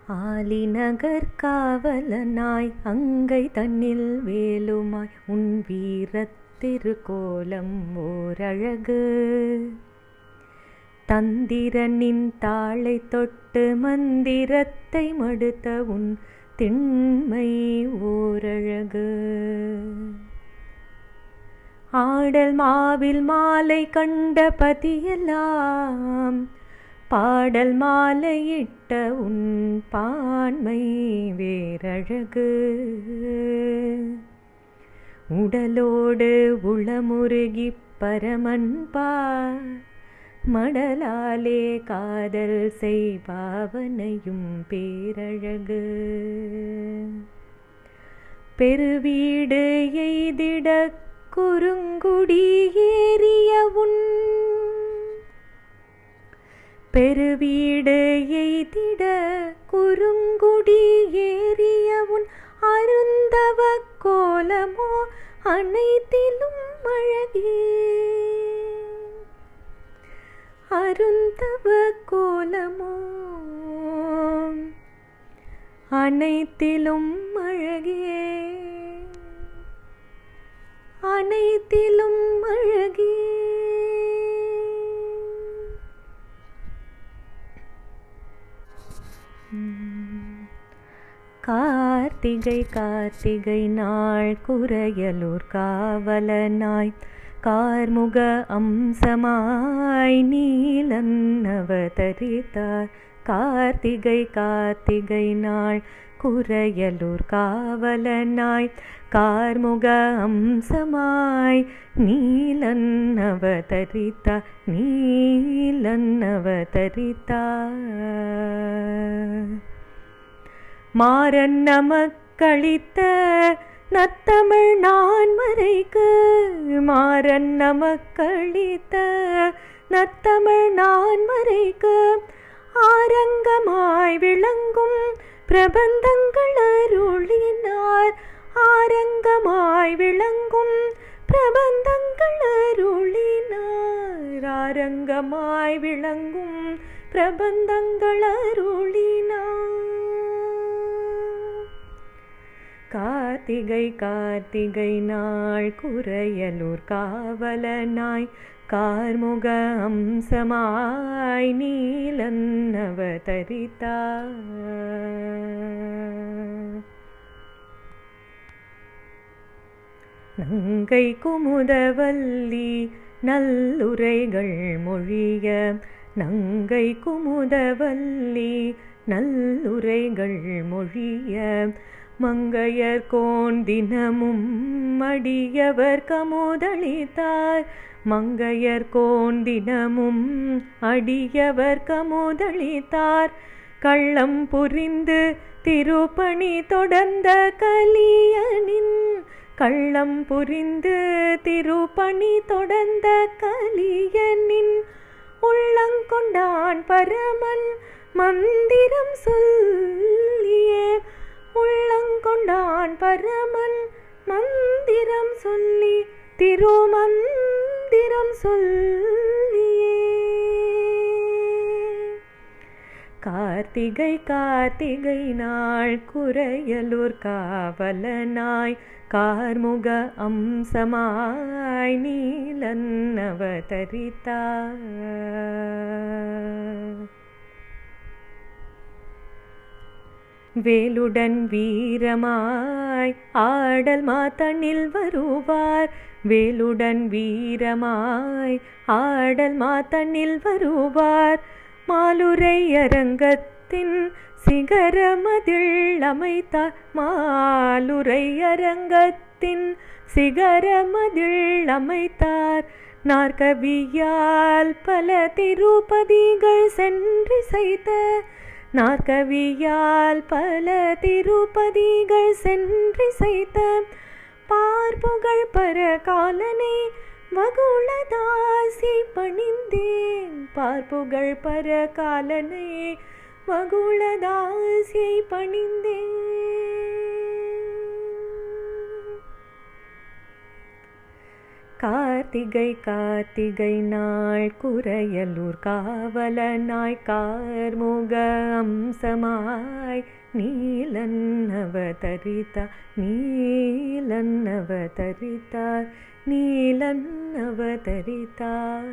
ஆலிநகர் காவலனாய் அங்கை தன்னில் வேலுமாய் உன் வீரத்திருக்கோலம் ஓரழகு. தந்திரனின் தாளை தொட்டு மந்திரத்தை மடுத்த உன் திண்மை ஓரழகு. ஆடல் மாவில் மாலை கண்ட பதியெல்லாம் பாடல் மாலையிட்ட உன் பான்மை வேரழகு. உடலோடு உளமுருகி பரமன்பா மடலாலே காதல் செய்பாவனையும் பேரழகு. பெருவீடு எய்திட குறுங்குடி ஏறிய உன் பெருவீடு எய்திட குறுங்குடி ஏறிய உன் அருந்தவ கோலமோ அனைத்திலும் அழகே. அருந்தவ கோலமோ அனைத்திலும் அழகே. அனைத்திலும் அழகே. கார்த்திகை கார்த்திகை நாள் குறையலூர் காவலனாய் கார்முக அம்சமாய் நீலன் அவதரித்தார். கார்த்திகை கார்த்திகை நாள் குறையலூர் காவலனாய் கார்முக அம்சமாய் நீலன் அவதரித்தார். நீலன் அவதரித்தார். மாறன் நமக்களித்த நத்தமிழ் நான்மறைக்கு. மாறன் நமக்களித்த நத்தமிழ் நான்மறைக்கு ஆரங்கமாய் விளங்கும் பிரபந்தங்கள் அருளினார். ஆரங்கமாய் விளங்கும் பிரபந்தங்கள் அருளினார். ஆரங்கமாய் விளங்கும் பிரபந்தங்கள் அருளினார். கார்த்திகை கார்த்திகை நாள் குறையலூர் காவலனாய் கார்முக அம்சமாய் நீலன் அவதரித்தார். நங்கை குமுதவல்லி நல்லுரைகள் மொழிய. நங்கை குமுதவல்லி நல்லுரைகள் மொழிய. மங்கையர் கோன் தினமும் அடியவர் கமுதளித்தார். மங்கையர் கோன் தினமும் அடியவர் கமுதளித்தார். கள்ளம் புரிந்து திருப்பணி தொடர்ந்த கலியனின். கள்ளம் புரிந்து திருப்பணி தொடர்ந்த கலியனின் உள்ளங்கொண்டான் பரமன் மந்திரம் சொல்லியே. உள்ளங்கொண்டான் பரமன் மந்திரம் சொல்லி திருமந்திரம் சொல்லியே. கார்த்திகை கார்த்திகை நாள் குறையலூர் காவலனாய் கார்முக அம்சமாய் நீலன் அவதரித்தார். வேலுடன் வீரமாய் ஆடல் மாத்தனில் வருவார். வேலுடன் வீரமாய் ஆடல் மாத்தனில் வருவார். மாலுரை அரங்கத்தின் சிகரமதில் அமைத்தார். மாலுரை அரங்கத்தின் சிகரமதில் அமைத்தார். நாற்கவியால் பல திருப்பதிகள் சென்றிசைத்த. நாற்கவியால் பல திருப்பதிகள் சென்றிசைத்த பார்ப்புகழ் பரகாலனை வகுளதாசி பணிந்தேன். பார்ப்புகழ் பரகாலனை வகுளதாசியை பணிந்தேன். கார்த்திகை கார்த்திகை நாள் குறையலூர் காவலனாய் கார்முக அம்சமாய் நீலன் அவதரித்தார் நீலன் அவதரித்தார் நீலன் அவதரித்தார்.